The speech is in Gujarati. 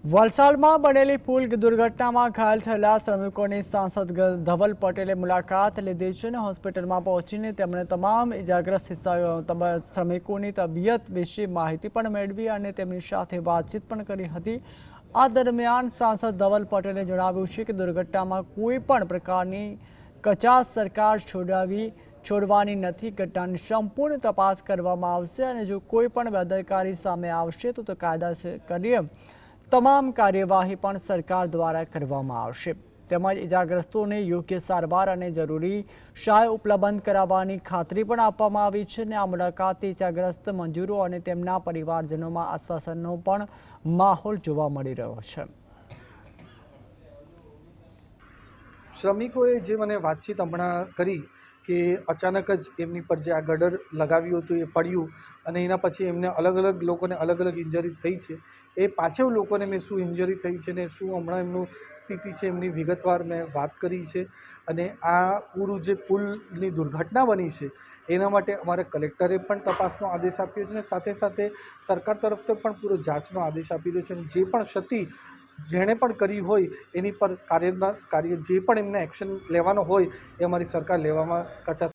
વલસાડમાં બનેલી પુલ દુર્ઘટનામાં ઘાયલ થયેલા શ્રમિકોની સાંસદ ધવલ પટેલે મુલાકાત લીધી છે અને હોસ્પિટલમાં પહોંચીને તેમણે તમામ ઇજાગ્રસ્ત શ્રમિકોની તબિયત વિશે માહિતી પણ મેળવી અને તેમની સાથે વાતચીત પણ કરી હતી। આ દરમિયાન સાંસદ ધવલ પટેલે જણાવ્યું છે કે દુર્ઘટનામાં કોઈ પણ પ્રકારની કચાશ સરકાર છોડવાની નથી। ઘટનાની સંપૂર્ણ તપાસ કરવામાં આવશે અને જો કોઈ પણ બેદરકારી સામે આવશે તો કાયદાકીય તમામ કાર્યવાહી પણ સરકાર દ્વારા કરવામાં આવશે। તેમજ ઇજાગ્રસ્તોને યોગ્ય સારવાર અને જરૂરી સહાય ઉપલબ્ધ કરાવવાની ખાતરી પણ આપવામાં આવી છે અને આ મુલાકાતથી ઇજાગ્રસ્ત મજૂરો અને તેમના પરિવારજનોમાં આશ્વાસનનો પણ માહોલ જોવા મળી રહ્યો છે। શ્રમિકોએ જે મને વાતચીત હમણાં કરી કે અચાનક જ એમની પર જે આ ગડર લગાવ્યું હતું એ પડ્યું અને એના પછી એમને અલગ અલગ લોકોને અલગ અલગ ઇન્જરી થઈ છે। એ પાછળ લોકોને મેં શું ઇન્જરી થઈ છે ને શું હમણાં એમનું સ્થિતિ છે એમની વિગતવાર મેં વાત કરી છે। અને આ પૂરું જે પુલની દુર્ઘટના બની છે એના માટે અમારે કલેક્ટરે પણ તપાસનો આદેશ આપ્યો છે અને સાથે સાથે સરકાર તરફથી પણ પૂરો જાંચનો આદેશ આપી રહ્યો છે અને જે પણ ક્ષતિ જેણે પણ કરી હોય એની પર કાર્ય જે પણ એમને એક્શન લેવાનો હોય એ અમારી સરકાર લેવામાં કચાશ